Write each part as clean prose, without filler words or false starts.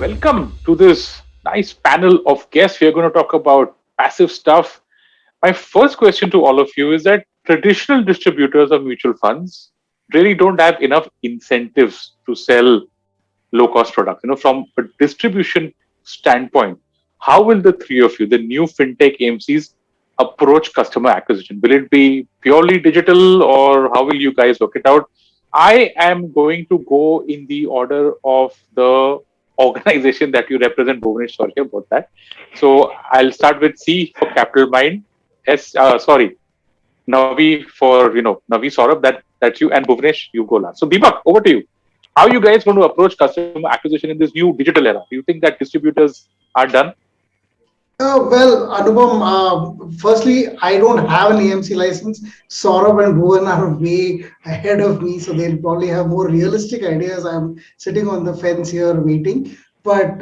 Welcome to this nice panel of guests. We are going to talk about passive stuff. My first question to all of you is that traditional distributors of mutual funds really don't have enough incentives to sell low cost products. From a distribution standpoint, how will the three of you, the new fintech AMCs, approach customer acquisition? Will it be purely digital, or how will you guys work it out? I am going to go in the order of the organization that you represent, Bhuvanesh. Sorry about that. So I'll start with C for Capital Mind. Navi for Navi, Saurabh. That's you, and Bhuvanesh, you go last. So Deepak, over to you. How are you guys going to approach customer acquisition in this new digital era? Do you think that distributors are done? Well, Anupam, firstly, I don't have an AMC license. Saurabh and Bhuvan are way ahead of me, so they'll probably have more realistic ideas. I'm sitting on the fence here waiting. But,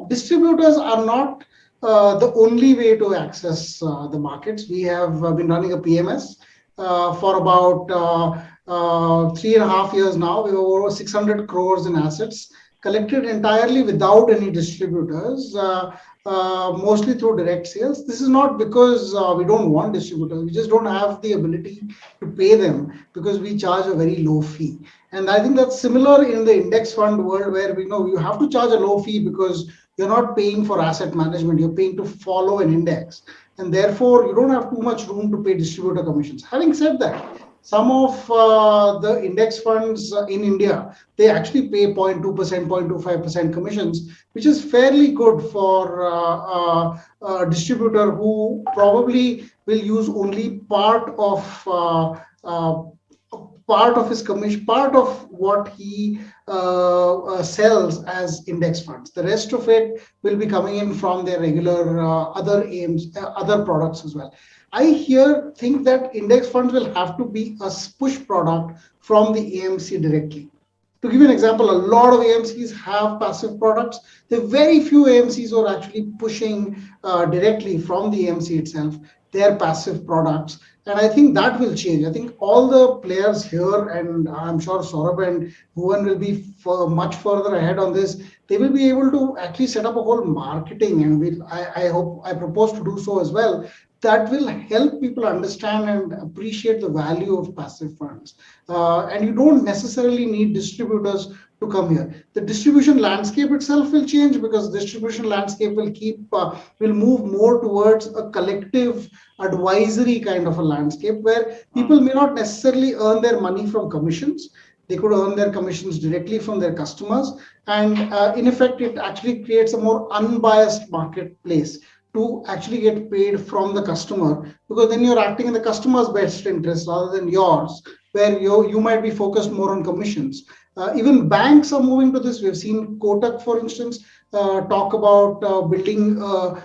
distributors are not the only way to access the markets. We have been running a PMS for about 3.5 years now. We have over 600 crores in assets collected entirely without any distributors. Mostly through direct sales. This is not because we don't want distributors. We just don't have the ability to pay them because we charge a very low fee. And I think that's similar in the index fund world where we know you have to charge a low fee because you're not paying for asset management. You're paying to follow an index. And therefore, you don't have too much room to pay distributor commissions. Having said that, some of the index funds in India, they actually pay 0.2%, 0.25% commissions, which is fairly good for a distributor who probably will use only part of his commission, part of what he sells as index funds. The rest of it will be coming in from their regular other aims, other products as well. I here think that index funds will have to be a push product from the AMC directly. To give you an example, a lot of AMCs have passive products. There are very few AMCs who are actually pushing directly from the AMC itself their passive products. And I think that will change. I think all the players here, and I'm sure Saurabh and Bhuvan will be much further ahead on this. They will be able to actually set up a whole marketing, and I hope I propose to do so as well, that will help people understand and appreciate the value of passive funds. And you don't necessarily need distributors to come here. The distribution landscape itself will change because distribution landscape will move more towards a collective advisory kind of a landscape where people may not necessarily earn their money from commissions. They could earn their commissions directly from their customers. And in effect, it actually creates a more unbiased marketplace to actually get paid from the customer, because then you're acting in the customer's best interest rather than yours, where you might be focused more on commissions. Even banks are moving to this. We've seen Kotak, for instance, talk about building a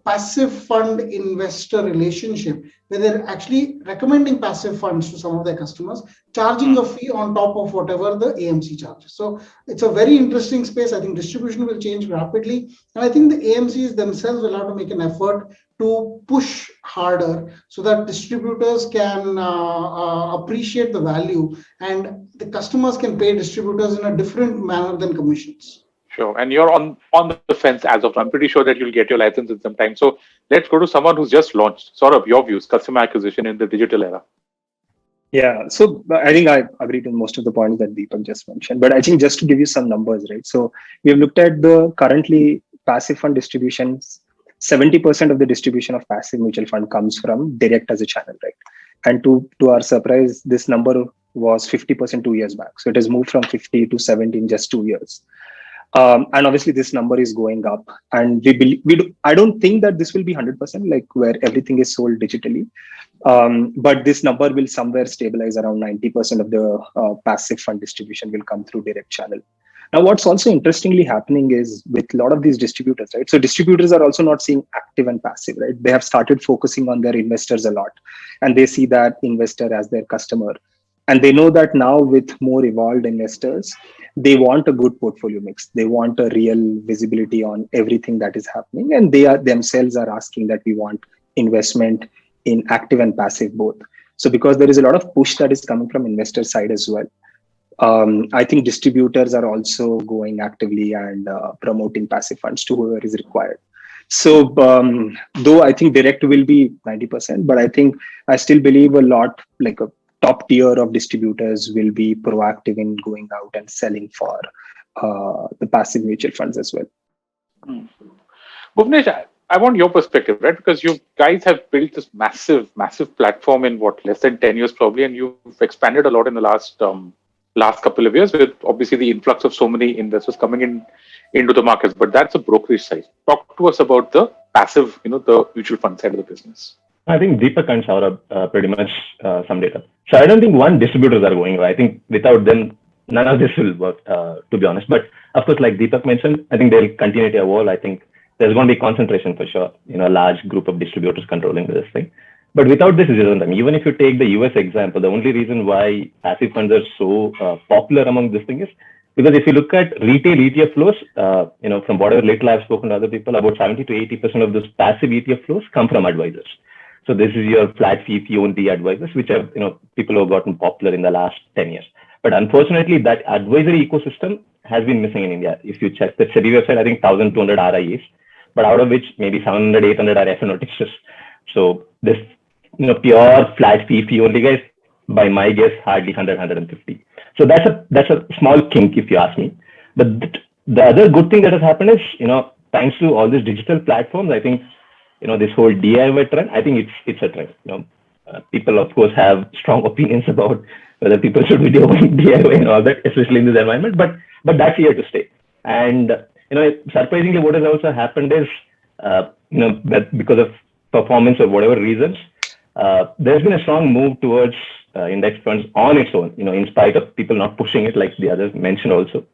passive fund investor relationship where they're actually recommending passive funds to some of their customers, charging a fee on top of whatever the AMC charges. So it's a very interesting space. I think distribution will change rapidly. And I think the AMCs themselves will have to make an effort to push harder so that distributors can appreciate the value and the customers can pay distributors in a different manner than commissions. Sure. And you're on the fence as of now. I'm pretty sure that you'll get your license in some time. So let's go to someone who's just launched. Sort of your views, customer acquisition in the digital era. Yeah, so I think I agree to most of the points that Deepak just mentioned. But I think just to give you some numbers, right? So we have looked at the currently passive fund distributions. 70% of the distribution of passive mutual fund comes from direct as a channel, right? And to our surprise, this number was 50% 2 years back. So it has moved from 50 to 70 in just 2 years. And obviously this number is going up, and I don't think that this will be 100% like where everything is sold digitally. But this number will somewhere stabilize around 90% of the passive fund distribution will come through direct channel. Now, what's also interestingly happening is with a lot of these distributors, right? So distributors are also not seeing active and passive, right? They have started focusing on their investors a lot, and they see that investor as their customer. And they know that now with more evolved investors, they want a good portfolio mix. They want a real visibility on everything that is happening. And they are themselves are asking that we want investment in active and passive both. So because there is a lot of push that is coming from investor side as well, I think distributors are also going actively and promoting passive funds to whoever is required. So, though I think direct will be 90%, but I still believe a lot, like a top tier of distributors will be proactive in going out and selling for the passive mutual funds as well. Bhuvnesh, I want your perspective, right? Because you guys have built this massive, massive platform in what, less than 10 years probably, and you've expanded a lot in the last couple of years with obviously the influx of so many investors coming into the markets. But that's a brokerage side. Talk to us about the passive, the mutual fund side of the business. I think Deepak and Saurabh pretty much some data. So I don't think distributors are going away. I think without them, none of this will work, to be honest. But of course, like Deepak mentioned, I think they'll continue to evolve. I think there's going to be concentration for sure, a large group of distributors controlling this thing. But without this, it isn't. Even if you take the US example, the only reason why passive funds are so popular among this thing is because if you look at retail ETF flows, from whatever little I've spoken to other people, about 70 to 80% of those passive ETF flows come from advisors. So this is your flat fee only advisors, which are, people who have gotten popular in the last 10 years. But unfortunately, that advisory ecosystem has been missing in India. If you check the SEBI website, I think 1,200 RIAs, but out of which maybe 700, 800 are F&O notices. So this, pure flat fee only guys, by my guess, hardly 100, 150. So that's a small kink if you ask me. But the other good thing that has happened is, thanks to all these digital platforms, I think, this whole DIY trend, I think it's a trend. People of course have strong opinions about whether people should be doing DIY and all that, especially in this environment, but that's here to stay. And surprisingly, what has also happened is, that because of performance or whatever reasons, there's been a strong move towards index funds on its own, in spite of people not pushing it, like the others mentioned also.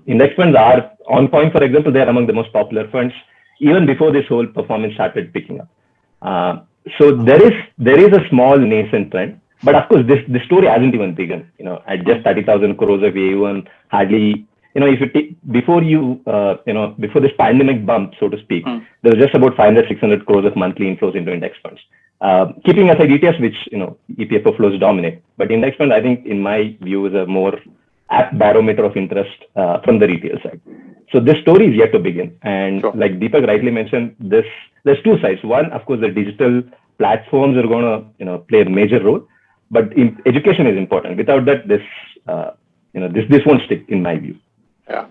Index funds are on point. For example, they are among the most popular funds even before this whole performance started picking up. So there is a small nascent trend, but of course this story hasn't even begun. At just 30,000 crores of AUM, hardly. If you take before this pandemic bump, so to speak, there was just about 500-600 crores of monthly inflows into index funds. Keeping aside ETFs, which EPFO flows dominate, but index fund, I think, in my view, is a more apt barometer of interest from the retail side. So this story is yet to begin, and sure. Like Deepak rightly mentioned, there's two sides. One, of course, the digital platforms are going to play a major role, but education is important. Without that, this won't stick, in my view. Yeah,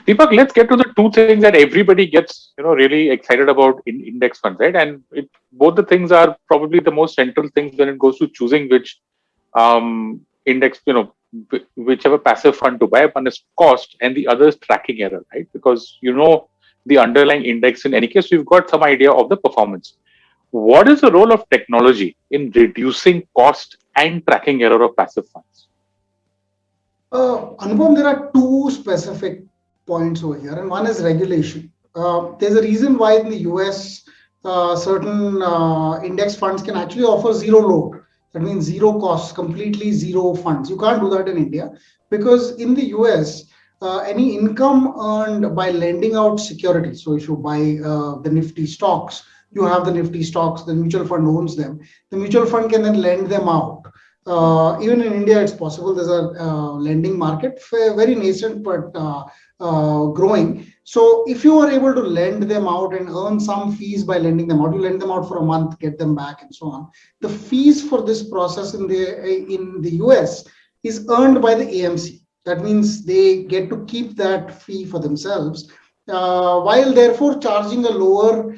Deepak, let's get to the two things that everybody gets really excited about in index funds, right? And both the things are probably the most central things when it goes to choosing which index, whichever passive fund to buy. One is cost, and the other is tracking error, right? Because the underlying index. In any case, we've got some idea of the performance. What is the role of technology in reducing cost and tracking error of passive funds? Anupam, there are two specific points over here, and one is regulation. There's a reason why in the US, certain index funds can actually offer zero load. That means zero costs, completely zero funds. You can't do that in India because in the US, any income earned by lending out securities. So if you buy the Nifty stocks, you have the Nifty stocks, the mutual fund owns them. The mutual fund can then lend them out. Even in India, it's possible. There's a lending market, very nascent but growing. So if you are able to lend them out and earn some fees by lending them out, you lend them out for a month, get them back, and so on. The fees for this process in the US is earned by the AMC. That means they get to keep that fee for themselves, while therefore charging a lower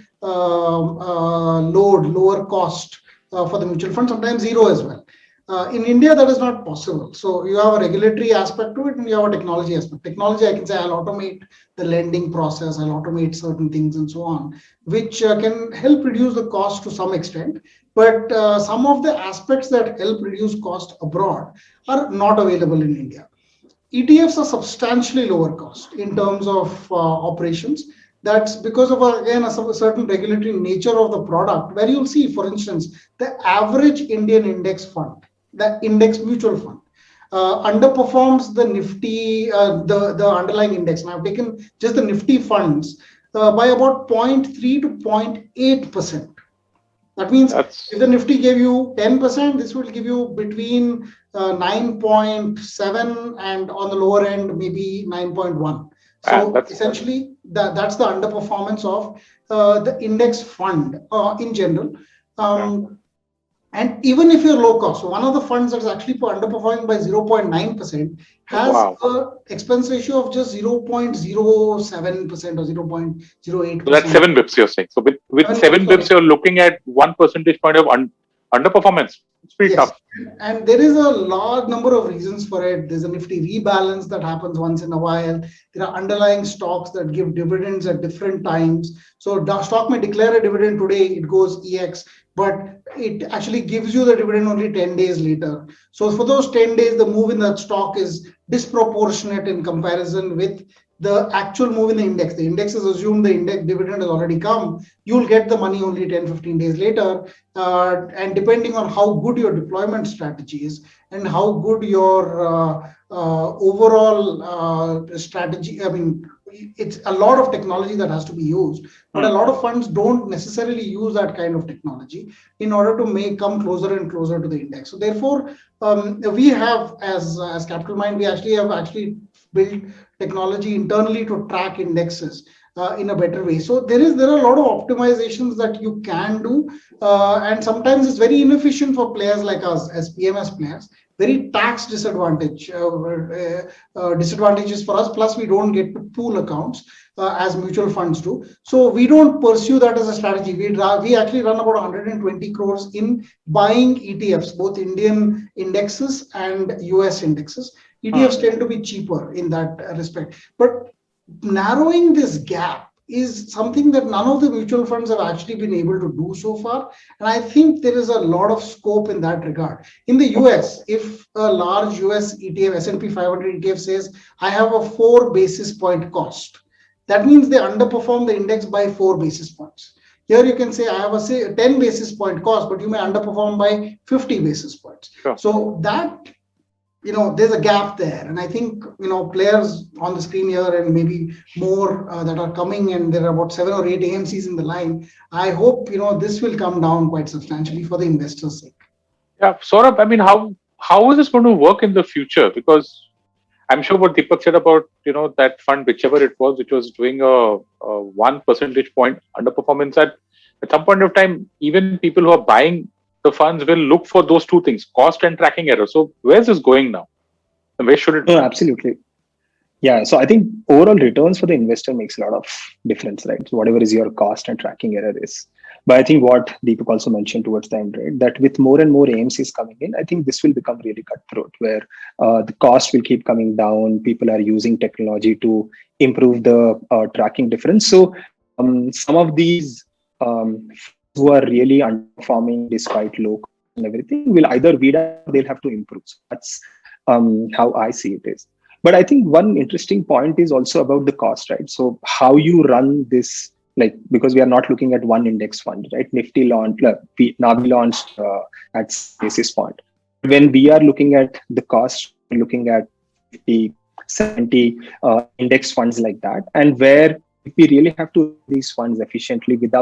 lower cost for the mutual fund, sometimes zero as well. In India, that is not possible. So you have a regulatory aspect to it and you have a technology aspect. Technology, I can say I'll automate the lending process, I'll automate certain things and so on, which can help reduce the cost to some extent. But some of the aspects that help reduce cost abroad are not available in India. ETFs are substantially lower cost in terms of operations. That's because of, again, a certain regulatory nature of the product, where you'll see, for instance, the average Indian index fund, the index mutual fund, underperforms the Nifty, the underlying index. And I've taken just the Nifty funds by about 0.3 to 0.8%. That means That's if the Nifty gave you 10%, this will give you between 9.7 and on the lower end, maybe 9.1. So that's essentially, that's the underperformance of the index fund in general. And even if you're low cost, so one of the funds that's actually underperforming by 0.9% has wow. a expense ratio of just 0.07% or So that's 0.08%. 7 bips you're saying. So with 7 bips, Sorry. you're looking at 1 percentage point of underperformance. It's pretty Yes, tough. and there is a large number of reasons for it. There's a Nifty rebalance that happens once in a while. There are underlying stocks that give dividends at different times. So the stock may declare a dividend today, it goes EX, but it actually gives you the dividend only 10 days later. So for those 10 days, the move in that stock is disproportionate in comparison with the actual move in the index. The index is assumed the index dividend has already come. You'll get the money only 10, 15 days later. And depending on how good your deployment strategy is and how good your overall strategy, I mean, it's a lot of technology that has to be used, but a lot of funds don't necessarily use that kind of technology in order to come closer and closer to the index. So therefore, we have as Capital Mind, we actually built technology internally to track indexes in a better way. So there are a lot of optimizations that you can do, and sometimes it's very inefficient for players like us as PMS players. Very tax disadvantages for us. Plus, we don't get to pool accounts as mutual funds do. So we don't pursue that as a strategy. We actually run about 120 crores in buying ETFs, both Indian indexes and US indexes. ETFs tend to be cheaper in that respect, but narrowing this gap is something that none of the mutual funds have actually been able to do so far. And I think there is a lot of scope in that regard. In the US, if a large US ETF, S&P 500 ETF says, I have a 4 basis point cost, that means they underperform the index by 4 basis points. Here you can say, I have a 10 basis point cost, but you may underperform by 50 basis points. Sure. So that, there's a gap there, and I think players on the screen here and maybe more that are coming, and there are about 7 or 8 AMCs in the line. I hope this will come down quite substantially for the investors' sake. Yeah, Saurabh, I mean, how is this going to work in the future? Because I'm sure what Deepak said about that fund, whichever it was, which was doing a 1 percentage point underperformance at some point of time, even people who are buying the funds will look for those two things, cost and tracking error. So where's this going now? And where should it No, go? absolutely. Yeah. So I think overall returns for the investor makes a lot of difference, right? So whatever is your cost and tracking error is. But I think what Deepak also mentioned towards the end, right, that with more and more AMCs coming in, I think this will become really cutthroat, where the cost will keep coming down. People are using technology to improve the tracking difference. So some of these who are really underperforming despite low cost and everything will either weed out or they'll have to improve. So that's how I see it is. But I think one interesting point is also about the cost, right? So how you run this, like, because we are not looking at one index fund, right? Nifty launched, Navi launched at basis point. When we are looking at the cost, we're looking at 50, 70 index funds like that. And where if we really have to run these funds efficiently with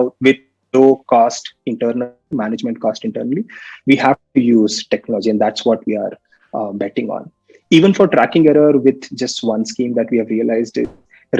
low cost internal management cost internally, we have to use technology. And that's what we are betting on. Even for tracking error, with just one scheme that we have realized is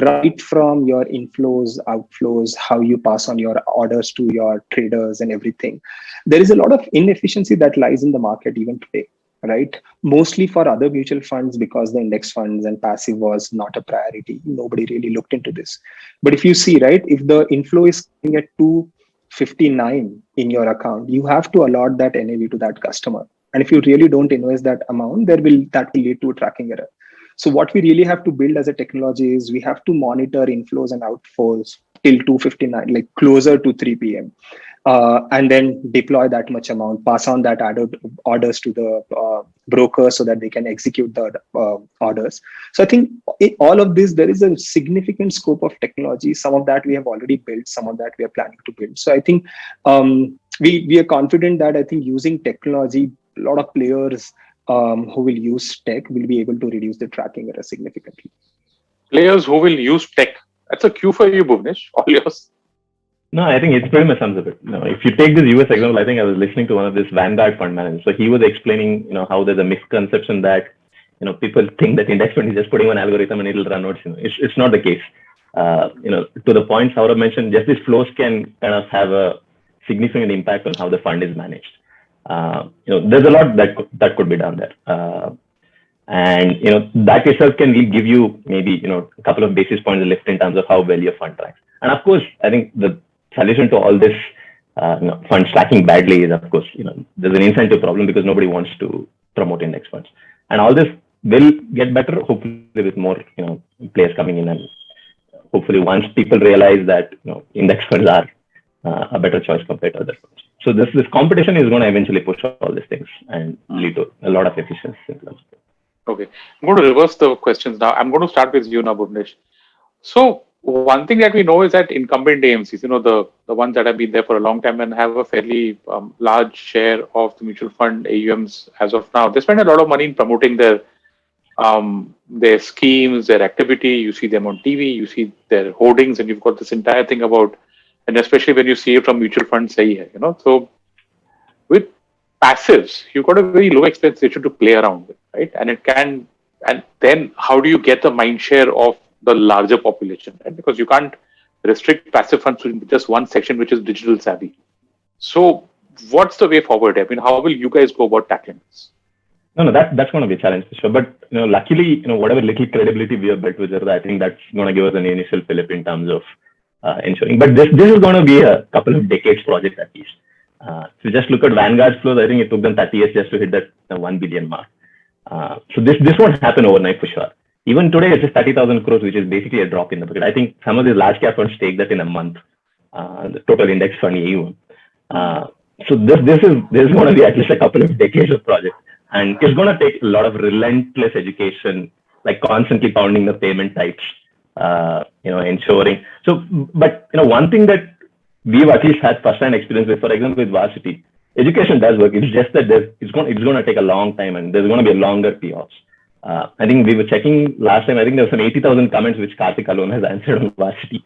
right from your inflows, outflows, how you pass on your orders to your traders and everything. There is a lot of inefficiency that lies in the market even today, right? Mostly for other mutual funds, because the index funds and passive was not a priority. Nobody really looked into this. But if you see, right, if the inflow is coming at 259 in your account, you have to allot that NAV to that customer. And if you really don't invest that amount, that will lead to a tracking error. So what we really have to build as a technology is we have to monitor inflows and outflows till 259, like closer to 3 p.m. And then deploy that much amount, pass on that orders to the broker so that they can execute the orders. So I think all of this, there is a significant scope of technology. Some of that we have already built, some of that we are planning to build. So I think we are confident that I think using technology, a lot of players who will use tech will be able to reduce the tracking error significantly. Players who will use tech. That's a cue for you, Bhuvnesh. All yours. No, I think it's pretty much sums up it. No, if you take this US example, I think I was listening to one of this Vanguard fund managers. So he was explaining, how there's a misconception that, people think that index fund is just putting one algorithm and it'll run nodes. It's not the case. To the point Saurabh mentioned, just these flows can kind of have a significant impact on how the fund is managed. There's a lot that could be done there. And that itself can give you maybe a couple of basis points lift in terms of how well your fund tracks. And of course, I think the solution to all this funds tracking badly is, of course, there's an incentive problem because nobody wants to promote index funds. And all this will get better, hopefully, with more players coming in, and hopefully once people realize that index funds are a better choice compared to other funds. So this competition is going to eventually push all these things and lead to a lot of efficiency. Okay, I'm going to reverse the questions now. I'm going to start with you now, Bhuvnesh. So one thing that we know is that incumbent AMCs, the ones that have been there for a long time and have a fairly large share of the mutual fund AUMs as of now, they spend a lot of money in promoting their schemes, their activity. You see them on TV, you see their hoardings, and you've got this entire thing about, and especially when you see it from mutual funds, So with passives, you've got a very low expense ratio to play around with, right? And then how do you get the mind share of the larger population, right? Because you can't restrict passive funds to just one section, which is digital savvy. So what's the way forward? I mean, how will you guys go about tackling this? No, that's going to be a challenge for sure. But luckily, whatever little credibility we have built with it, I think that's going to give us an initial fillip in terms of ensuring. But this is going to be a couple of decades project at least. So just look at Vanguard's flows. I think it took them 30 years just to hit that 1 billion mark. So this won't happen overnight for sure. Even today, it's just 30,000 crores, which is basically a drop in the bucket. I think some of these large cap funds take that in a month, the total index fund AUM. So this is going to be at least a couple of decades of project. And it's going to take a lot of relentless education, like constantly pounding the payment types, ensuring. So, but, one thing that we've at least had first-hand experience with, for example, with Varsity, education does work. It's just that it's going to take a long time and there's going to be a longer payoffs. I think we were checking last time. I think there was some 80,000 comments which Karthik alone has answered on Varsity.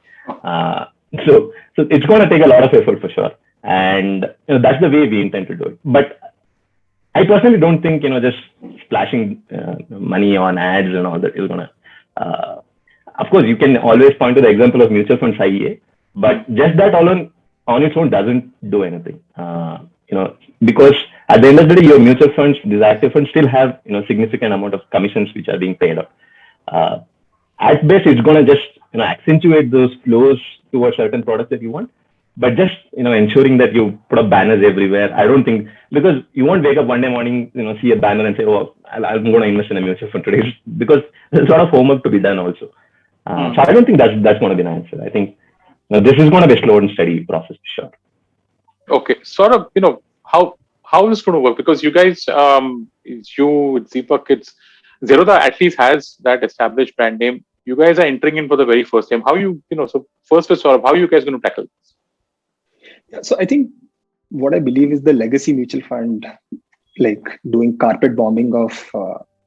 So it's going to take a lot of effort for sure. And that's the way we intend to do it. But I personally don't think just splashing money on ads and all that is going to. Of course, you can always point to the example of mutual funds IEA, but just that alone on its own doesn't do anything. Because at the end of the day, your mutual funds, these active funds still have significant amount of commissions which are being paid out. At best, it's going to just accentuate those flows towards certain products that you want. But just ensuring that you put up banners everywhere. I don't think, because you won't wake up one day morning, see a banner and say, "Oh, I'm going to invest in a mutual fund today," because there's a lot of homework to be done also. So I don't think that's going to be an answer. I think this is going to be a slow and steady process for sure. Okay, sort of, how is this going to work? Because you guys, Deepak, Zerodha at least has that established brand name. You guys are entering in for the very first time. How so first is sort of how are you guys going to tackle this? Yeah, so I think what I believe is the legacy mutual fund, like doing carpet bombing of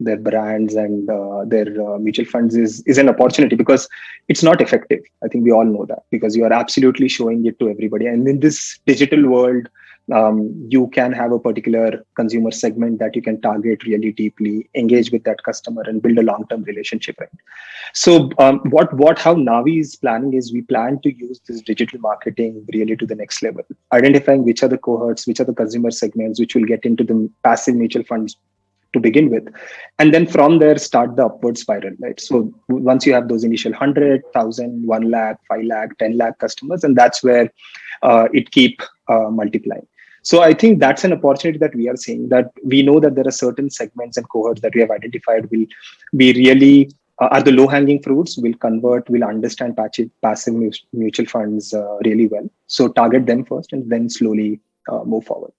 their brands and their mutual funds is an opportunity because it's not effective. I think we all know that because you are absolutely showing it to everybody. And in this digital world, you can have a particular consumer segment that you can target really deeply, engage with that customer and build a long-term relationship. Right? So how Navi is planning is we plan to use this digital marketing really to the next level, identifying which are the cohorts, which are the consumer segments, which will get into the passive mutual funds to begin with. And then from there, start the upward spiral, right? So once you have those initial 100, 1,000, 1 lakh, 5 lakh, 10 lakh customers, and that's where it keep multiplying. So I think that's an opportunity that we are seeing, that we know that there are certain segments and cohorts that we have identified will be really are the low-hanging fruits, will convert, will understand passive mutual funds really well. So target them first and then slowly move forward.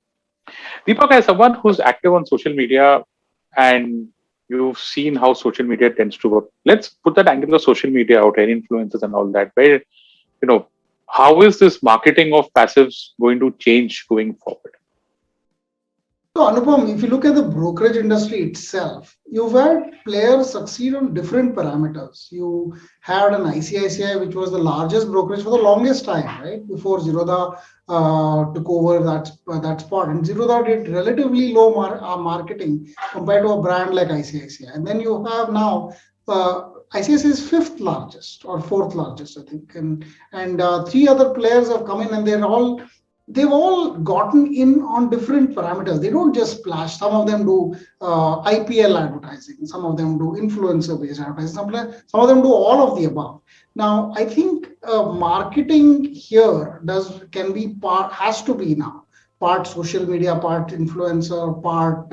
Deepak, as someone who's active on social media and you've seen how social media tends to work, let's put that angle of social media out and influencers and all that, where, how is this marketing of passives going to change going forward? So, Anupam, if you look at the brokerage industry itself, you've had players succeed on different parameters. You had an ICICI, which was the largest brokerage for the longest time, right? Before Zerodha took over that spot. And Zerodha did relatively low marketing compared to a brand like ICICI. And then you have now ICICI is fifth largest or fourth largest, I think. And three other players have come in and they've all gotten in on different parameters. They don't just splash. Some of them do IPL advertising. Some of them do influencer-based advertising. Some of them do all of the above. Now, I think marketing here has to be now part social media, part influencer, part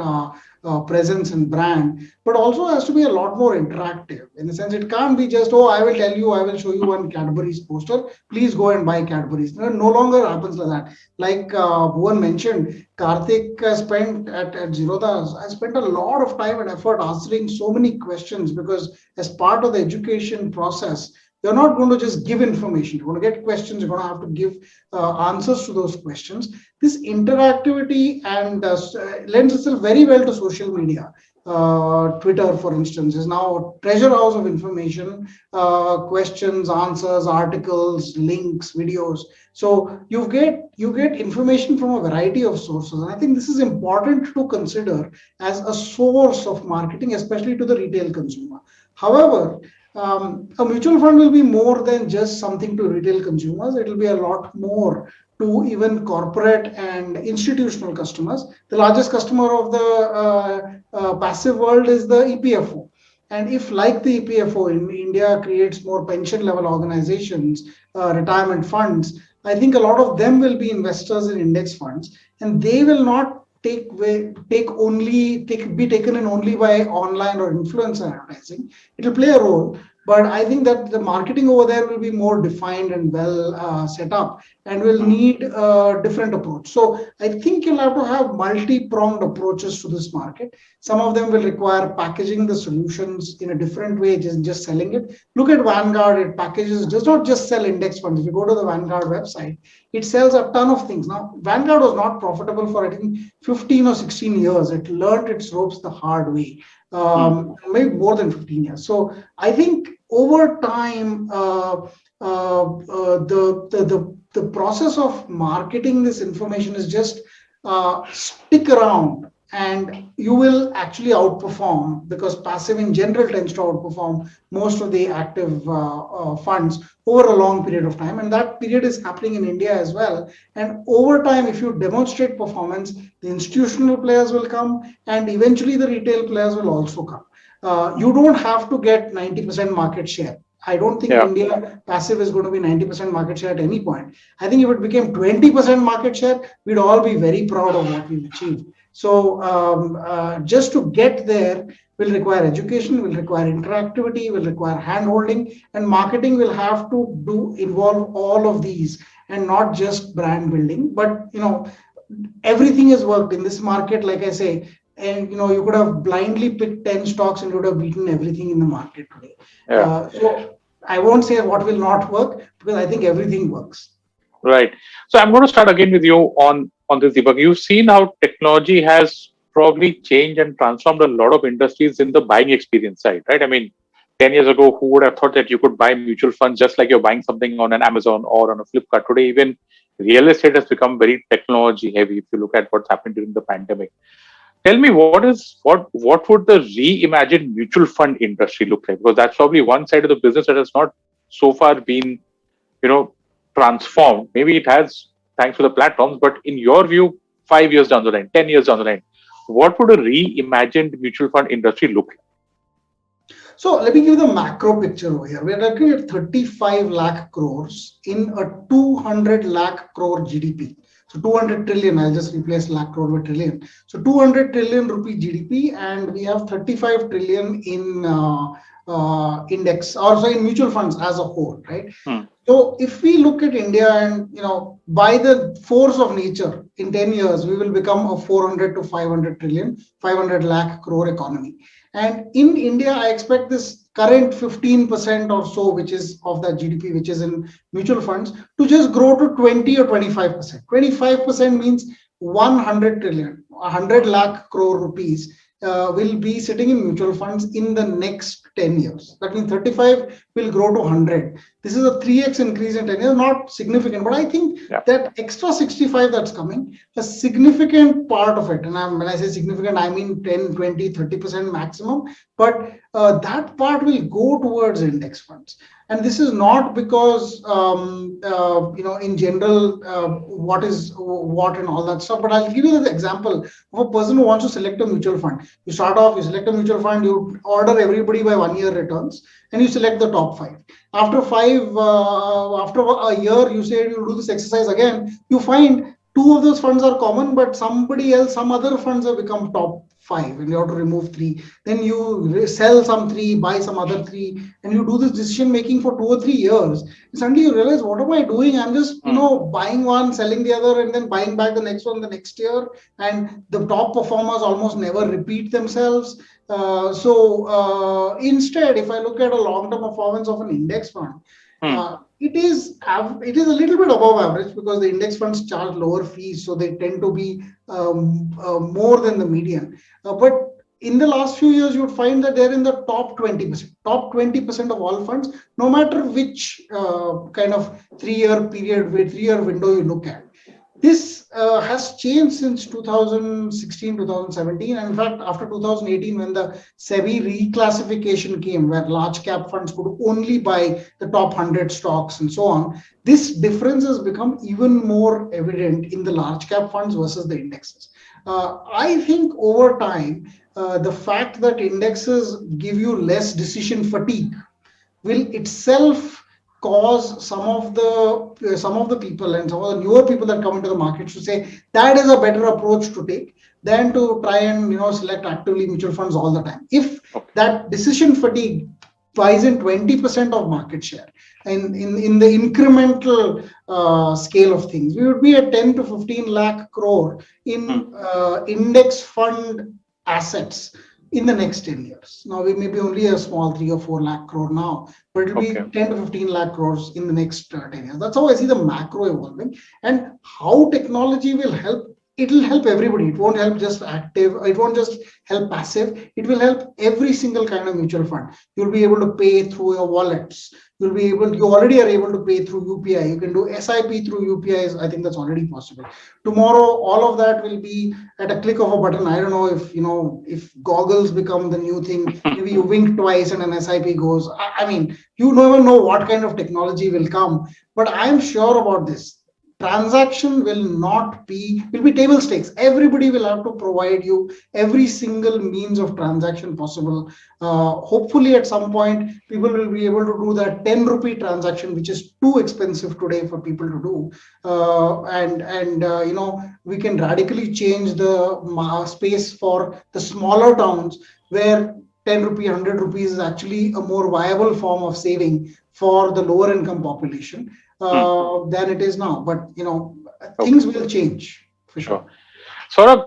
presence and brand, but also has to be a lot more interactive. In the sense, it can't be just, oh, I will tell you, I will show you one Cadbury's poster. Please go and buy Cadbury's. No longer happens like that. Like Bhuvan mentioned, Karthik spent at Zerodha, I spent a lot of time and effort answering so many questions because as part of the education process, you're not going to just give information. You're going to get questions. You're going to have to give answers to those questions. This interactivity and lends itself very well to social media. Twitter, for instance, is now a treasure house of information, questions, answers, articles, links, videos. So you get information from a variety of sources. And I think this is important to consider as a source of marketing, especially to the retail consumer. However, a mutual fund will be more than just something to retail consumers. It will be a lot more to even corporate and institutional customers. The largest customer of the passive world is the EPFO. And if, like the EPFO in India, creates more pension level organizations, retirement funds, I think a lot of them will be investors in index funds, and they will not be taken in only by online or influencer advertising. It will play a role, but I think that the marketing over there will be more defined and well set up and will need a different approach. So I think you'll have to have multi-pronged approaches to this market. Some of them will require packaging the solutions in a different way, just selling it. Look at Vanguard, it does not just sell index funds. If you go to the Vanguard website, it sells a ton of things. Now, Vanguard was not profitable for, I think, 15 or 16 years. It learned its ropes the hard way. Maybe more than 15 years. So I think over time, the process of marketing this information is just stick around, and you will actually outperform, because passive in general tends to outperform most of the active funds over a long period of time. And that period is happening in India as well. And over time, if you demonstrate performance, the institutional players will come, and eventually the retail players will also come. You don't have to get 90% market share. I don't think India passive is going to be 90% market share at any point. I think if it became 20% market share, we'd all be very proud of what we've achieved. So just to get there will require education, will require interactivity, will require hand-holding, and marketing will have to involve all of these, and not just brand building. But everything has worked in this market, like I say. And you could have blindly picked 10 stocks and you would have beaten everything in the market today. So I won't say what will not work, because I think everything works. Right. So I'm going to start again with you on this, Deepak. You've seen how technology has probably changed and transformed a lot of industries in the buying experience side, right? I mean, 10 years ago, who would have thought that you could buy mutual funds just like you're buying something on an Amazon or on a Flipkart? Today, even real estate has become very technology heavy. If you look at what's happened during the pandemic. Tell me, what would the reimagined mutual fund industry look like? Because that's probably one side of the business that has not so far been, transformed. Maybe it has thanks to the platforms, but in your view, 5 years down the line, 10 years down the line, what would a reimagined mutual fund industry look like? So let me give the macro picture over here. We're looking at 35 lakh crores in a 200 lakh crore GDP. So 200 trillion, I'll just replace lakh crore with trillion. So 200 trillion rupee GDP, and we have 35 trillion in index, also in mutual funds as a whole, right? So if we look at India and, by the force of nature, in 10 years, we will become a 400 to 500 trillion, 500 lakh crore economy. And in India, I expect this current 15% or so, which is of that GDP, which is in mutual funds, to just grow to 20 or 25%. 25% means 100 trillion, 100 lakh crore rupees will be sitting in mutual funds in the next 10 years. That means 35 will grow to 100. This is a 3x increase in 10 years, not significant, but I think that extra 65 that's coming, a significant part of it, and when I say significant, I mean 10, 20, 30% maximum, but that part will go towards index funds. And this is not because, in general, what is what and all that stuff. But I'll give you the example of a person who wants to select a mutual fund. You start off, you select a mutual fund, you order everybody by 1 year returns, and you select the top 5. After a year, you say you do this exercise again. You find 2 of those funds are common, but somebody else, some other funds have become top 5, and you have to remove 3. Then you sell some 3, buy some other 3, and you do this decision making for 2 or 3 years. And suddenly you realize, what am I doing? I'm just buying one, selling the other, and then buying back the next one the next year. And the top performers almost never repeat themselves. Instead, if I look at a long-term performance of an index fund, it is a little bit above average because the index funds charge lower fees, so they tend to be more than the median. But in the last few years, you would find that they're in the top 20%. Top 20% of all funds, no matter which kind of 3-year period, 3-year window you look at. This has changed since 2016, 2017. And in fact, after 2018, when the SEBI reclassification came, where large cap funds could only buy the top 100 stocks and so on, this difference has become even more evident in the large cap funds versus the indexes. I think over time, the fact that indexes give you less decision fatigue will itself cause some of the people and some of the newer people that come into the market to say that is a better approach to take than to try and select actively mutual funds all the time. If that decision fatigue buys in 20% of market share and in the incremental scale of things, we would be at 10 to 15 lakh crore in index fund assets in the next 10 years. Now, we may be only a small 3 or 4 lakh crore now, but it will be 10 to 15 lakh crores in the next 10 years. That's how I see the macro evolving, and how technology will help. It will help everybody. It won't help just active. It won't just help passive. It will help every single kind of mutual fund. You'll be able to pay through your wallets. You already are able to pay through UPI. You can do SIP through UPIs. I think that's already possible. Tomorrow, all of that will be at a click of a button. I don't know if goggles become the new thing. Maybe you wink twice and an SIP goes. I mean, you never know what kind of technology will come. But I'm sure about this. Transaction will be table stakes. Everybody will have to provide you every single means of transaction possible. Hopefully, at some point, people will be able to do that 10 rupee transaction, which is too expensive today for people to do. We can radically change the space for the smaller towns where 10 rupee, 100 rupees is actually a more viable form of saving for the lower income population than it is now. But things will change for sure. Sort of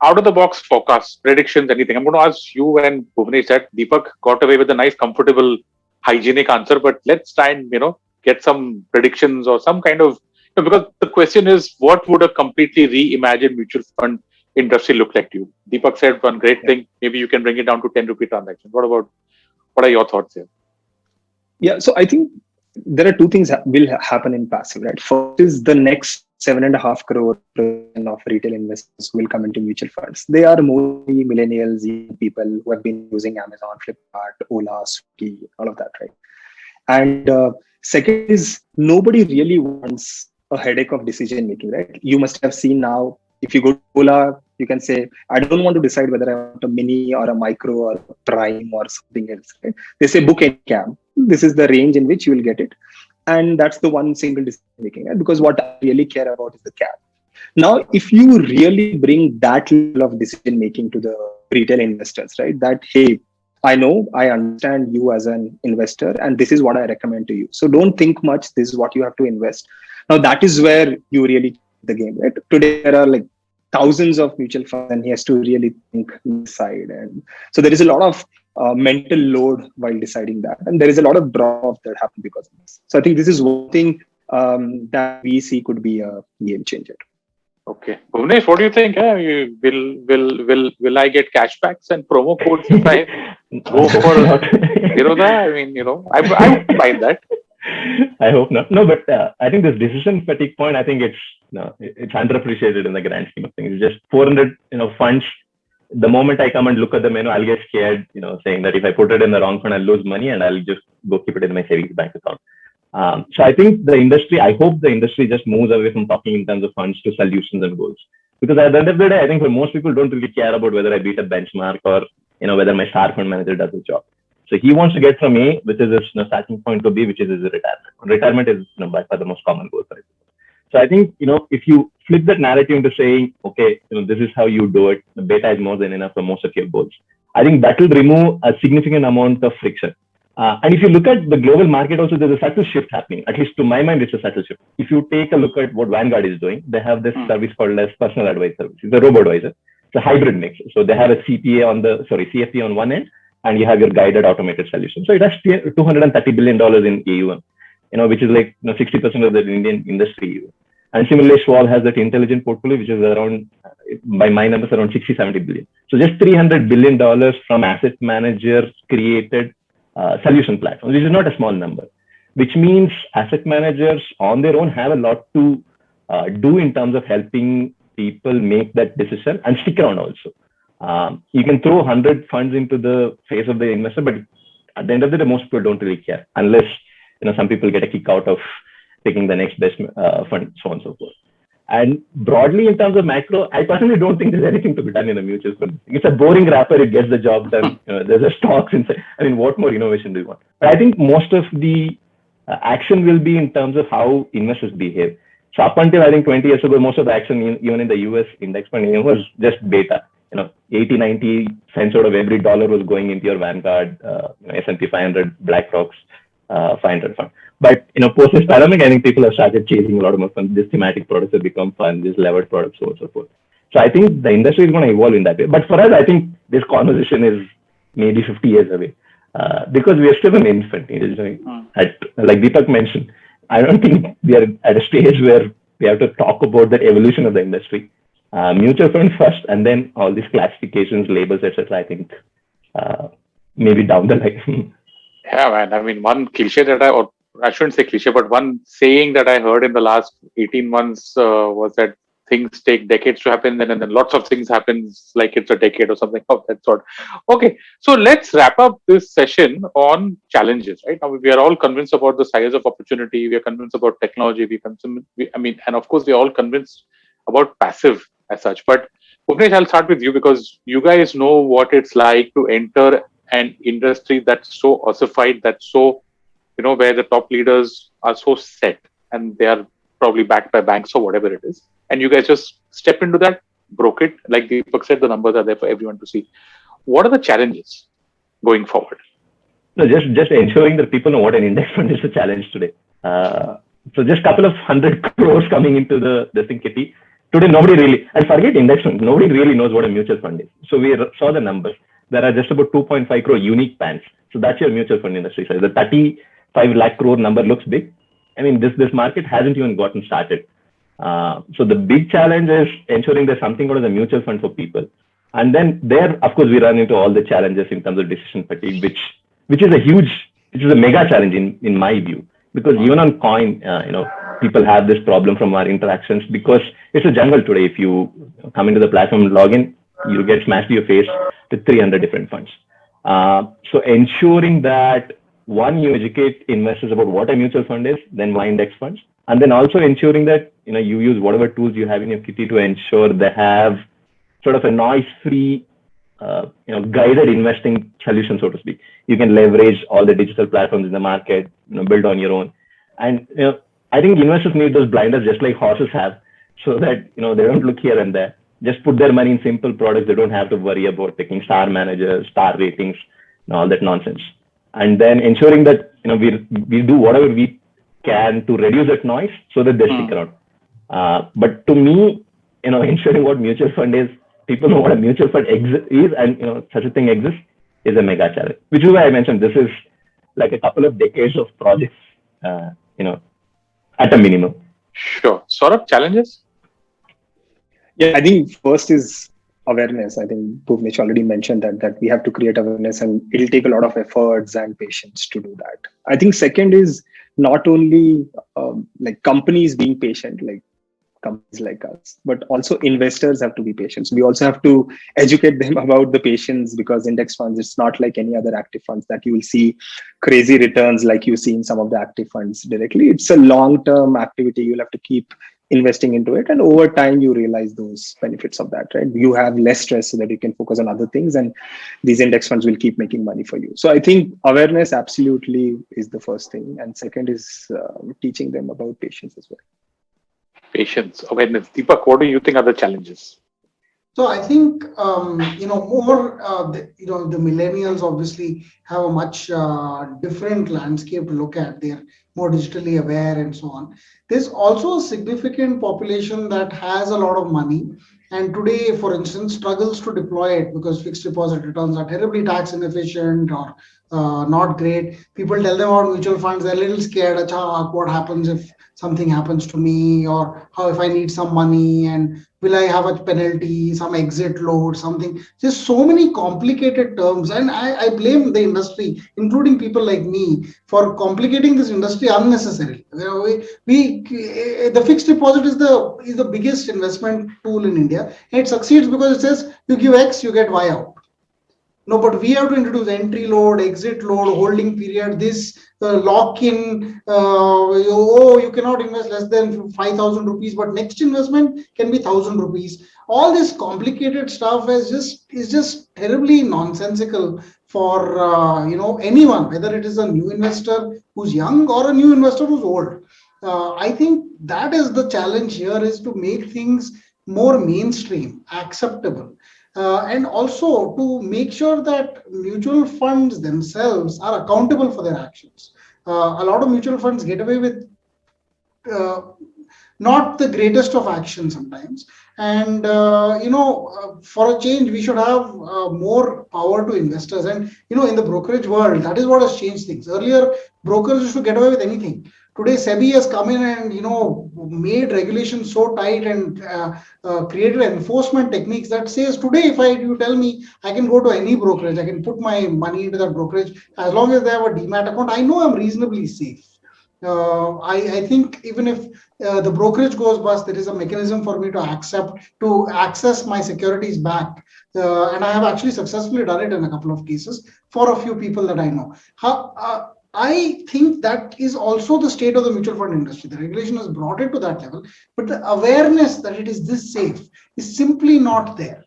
out of the box forecast, predictions, anything. I'm going to ask you and Bhuvnesh that. Deepak got away with a nice, comfortable, hygienic answer, but let's try and get some predictions or some kind of, because the question is, what would a completely reimagined mutual fund industry look like to you? Deepak said one great thing. Maybe you can bring it down to 10 rupee transactions. What are your thoughts here? Yeah, so I think there are 2 things that will happen in passive, right? First is the next 7.5 crore of retail investors who will come into mutual funds. They are mostly millennials, young people who have been using Amazon, Flipkart, Ola, Swiggy, all of that, right? And second is, nobody really wants a headache of decision making, right? You must have seen now, if you go to Ola, you can say, I don't want to decide whether I want a mini or a micro or a prime or something else, right? They say book any cab. This is the range in which you will get it. And that's the one single decision making, right? Because what I really care about is the cab. Now, if you really bring that level of decision making to the retail investors, right? That, hey, I understand you as an investor, and this is what I recommend to you. So don't think much. This is what you have to invest. Now, that is where you really the game, right? Today, there are like thousands of mutual funds, and he has to really think inside. And so there is a lot of mental load while deciding that. And there is a lot of drop that happen because of this. So I think this is one thing that we see could be a game changer. Okay, Bhuvnesh, what do you think? Will I get cashbacks and promo codes if I go hope for not. Zerodha? I mean, I would mind that. I hope not. No, but I think this decision fatigue point, I think it's no, it's underappreciated in the grand scheme of things. It's just 400, funds. The moment I come and look at the menu, I'll get scared, saying that if I put it in the wrong fund, I'll lose money and I'll just go keep it in my savings bank account. So I think I hope the industry just moves away from talking in terms of funds to solutions and goals. Because at the end of the day, I think for most people don't really care about whether I beat a benchmark or, whether my star fund manager does his job. So he wants to get from A, which is his starting point, to B, which is his retirement. Retirement is by far the most common goal for it. So I think, if you flip that narrative into saying, okay, this is how you do it, the beta is more than enough for most of your goals. I think that will remove a significant amount of friction. And if you look at the global market also, there's a subtle shift happening. At least to my mind, it's a subtle shift. If you take a look at what Vanguard is doing, they have this service called as personal advice service. It's a robo-advisor. It's a hybrid mix. So they have a CFP on one end, and you have your guided automated solution. So it has $230 billion in AUM, which is like 60% of the Indian industry. And similarly, Schwab has that intelligent portfolio, which is around, by my numbers, around 60-70 billion. So just $300 billion from asset managers created solution platforms, which is not a small number, which means asset managers on their own have a lot to do in terms of helping people make that decision and stick around also. You can throw 100 funds into the face of the investor, but at the end of the day, most people don't really care unless, some people get a kick out of taking the next best fund, so on and so forth. And broadly, in terms of macro, I personally don't think there's anything to be done in a mutual fund. It's a boring wrapper; it gets the job done. There's a stocks inside. I mean, what more innovation do you want? But I think most of the action will be in terms of how investors behave. So up until I think 20 years ago, most of the action, even in the US index fund, was just beta. 80, 90 cents out of every dollar was going into your Vanguard, S&P 500, BlackRock's 500 fund. But post this pandemic, I think people have started chasing a lot more fun. These thematic products have become fun. These levered products, so on and so forth. So I think the industry is going to evolve in that way. But for us, I think this conversation is maybe 50 years away because we are still an infant. Like Deepak mentioned, I don't think we are at a stage where we have to talk about the evolution of the industry. Mutual funds first, and then all these classifications, labels, etc. I think maybe down the line. Yeah, man. I mean, one cliche that I shouldn't say cliche, but one saying that I heard in the last 18 months was that things take decades to happen, and then lots of things happen like it's a decade or something of that sort. Okay, so let's wrap up this session on challenges. Right now, we are all convinced about the size of opportunity. We are convinced about technology. And of course, we are all convinced about passive as such. But Bhuvnesh, I'll start with you because you guys know what it's like to enter an industry that's so ossified, that's so where the top leaders are so set and they are probably backed by banks or whatever it is. And you guys just step into that, broke it. Like Deepak said, the numbers are there for everyone to see. What are the challenges going forward? No, just ensuring that people know what an index fund is a challenge today. So just a couple of 100 crores coming into the thing kitty. Today, nobody really, and forget index funds, nobody really knows what a mutual fund is. So we saw the numbers. There are just about 2.5 crore unique PANs. So that's your mutual fund industry size. The 35 lakh crore number looks big. I mean, this market hasn't even gotten started. So the big challenge is ensuring there's something called as a mutual fund for people. And then there, of course, we run into all the challenges in terms of decision fatigue, which is a mega challenge in my view. Because even on Coin, people have this problem from our interactions because it's a jungle today. If you come into the platform and log in, you get smashed in your face with 300 different funds. So ensuring that one, you educate investors about what a mutual fund is, then why index funds, and then also ensuring that you use whatever tools you have in your kitty to ensure they have sort of a noise-free, guided investing solution, so to speak. You can leverage all the digital platforms in the market, build on your own, and I think investors need those blinders just like horses have, so that they don't look here and there. Just put their money in simple products. They don't have to worry about picking star managers, star ratings, and all that nonsense. And then ensuring that we do whatever we can to reduce that noise so that they stick around. But to me, ensuring what mutual fund is, people know what a mutual fund is, and such a thing exists, is a mega challenge. Which is why I mentioned this is like a couple of decades of projects, at a minimum. Sure. Sort of challenges? Yeah, I think first is awareness. I think Bhuvnesh already mentioned that we have to create awareness, and it'll take a lot of efforts and patience to do that. I think second is not only like companies being patient, like companies like us, but also investors have to be patient. So we also have to educate them about the patience, because index funds, it's not like any other active funds that you will see crazy returns like you see in some of the active funds directly. It's a long-term activity. You'll have to keep investing into it, and over time you realize those benefits of that, right? You have less stress so that you can focus on other things, and these index funds will keep making money for you. So I think awareness absolutely is the first thing, and second is teaching them about patience as well. Patience, awareness. Deepak, what do you think are the challenges? So I think the millennials obviously have a much different landscape to look at. They're more digitally aware and so on. There's also a significant population that has a lot of money, and today, for instance, struggles to deploy it because fixed deposit returns are terribly tax inefficient or not great. People tell them about mutual funds, they're a little scared. Acha, what happens if something happens to me, or how if I need some money, and will I have a penalty, some exit load, something. There's so many complicated terms, and I blame the industry, including people like me, for complicating this industry unnecessarily. The fixed deposit is the biggest investment tool in India. And it succeeds because it says you give X, you get Y out. No, but we have to introduce entry load, exit load, holding period, this lock in. You cannot invest less than 5,000 rupees, but next investment can be 1,000 rupees. All this complicated stuff is just terribly nonsensical for anyone, whether it is a new investor who's young or a new investor who's old. I think that is the challenge here, is to make things more mainstream, acceptable. And also to make sure that mutual funds themselves are accountable for their actions. A lot of mutual funds get away with not the greatest of actions sometimes. And for a change, we should have more power to investors. And in the brokerage world, that is what has changed things. Earlier, brokers used to get away with anything. Today, SEBI has come in and made regulations so tight and created enforcement techniques that says today, if you tell me I can go to any brokerage, I can put my money into that brokerage, as long as they have a demat account, I know I'm reasonably safe. I think even if the brokerage goes bust, there is a mechanism for me to access my securities back. And I have actually successfully done it in a couple of cases for a few people that I know. I think that is also the state of the mutual fund industry. The regulation has brought it to that level, but the awareness that it is this safe is simply not there.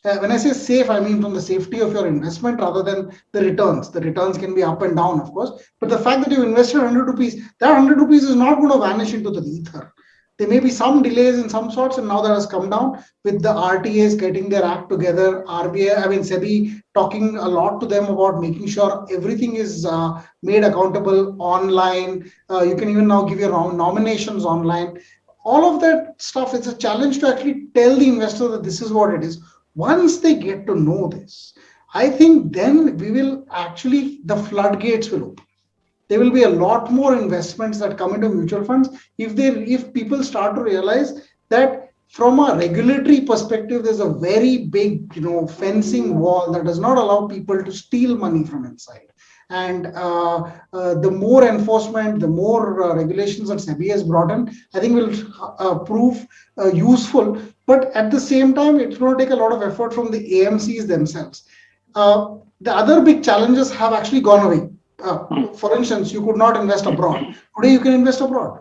When I say safe, I mean from the safety of your investment rather than the returns. The returns can be up and down, of course, but the fact that you invested 100 rupees, that 100 rupees is not going to vanish into the ether. There may be some delays in some sorts, and now that has come down with the RTAs getting their act together, SEBI talking a lot to them about making sure everything is made accountable online. You can even now give your nominations online. All of that stuff, it's a challenge to actually tell the investor that this is what it is. Once they get to know this, I think then the floodgates will open. There will be a lot more investments that come into mutual funds if people start to realize that from a regulatory perspective, there's a very big, fencing wall that does not allow people to steal money from inside. And the more enforcement, the more regulations that SEBI has brought in, I think will prove useful. But at the same time, it's going to take a lot of effort from the AMCs themselves. The other big challenges have actually gone away. For instance, you could not invest abroad. Today, you can invest abroad.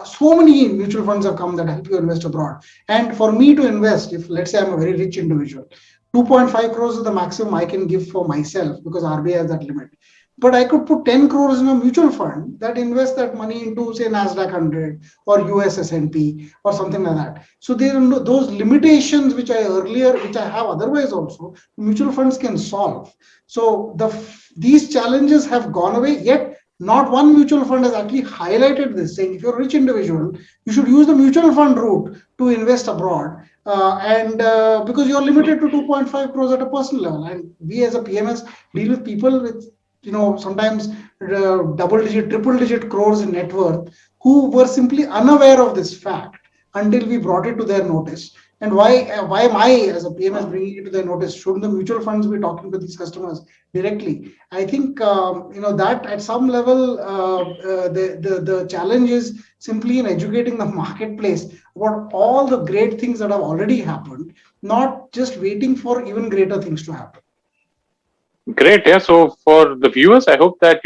So many mutual funds have come that help you invest abroad. And for me to invest, if let's say I'm a very rich individual, 2.5 crores is the maximum I can give for myself because RBI has that limit. But I could put 10 crores in a mutual fund that invests that money into, say, NASDAQ 100 or US S&P or something like that. So there are those limitations which I have otherwise also, mutual funds can solve. So these challenges have gone away, yet not one mutual fund has actually highlighted this, saying if you're a rich individual, you should use the mutual fund route to invest abroad. Because you're limited to 2.5 crores at a personal level. And we as a PMS deal with people with sometimes double-digit, triple-digit crores in net worth who were simply unaware of this fact until we brought it to their notice. And why am I as a PMS bringing it to their notice? Shouldn't the mutual funds be talking to these customers directly? I think that at some level the challenge is simply in educating the marketplace about all the great things that have already happened, not just waiting for even greater things to happen. Great. Yeah. So for the viewers, I hope that,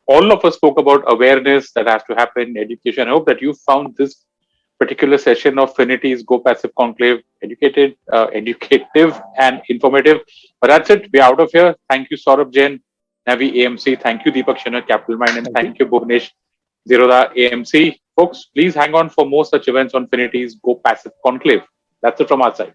all of us spoke about awareness that has to happen, education. I hope that you found this particular session of Finity's Go Passive Conclave educative and informative. But that's it. We're out of here. Thank you, Saurabh Jain, Navi AMC. Thank you, Deepak Shinner, Capital Mind. And Thank you. thank you, Bhuvnesh Zerodha AMC. Folks, please hang on for more such events on Finity's Go Passive Conclave. That's it from our side.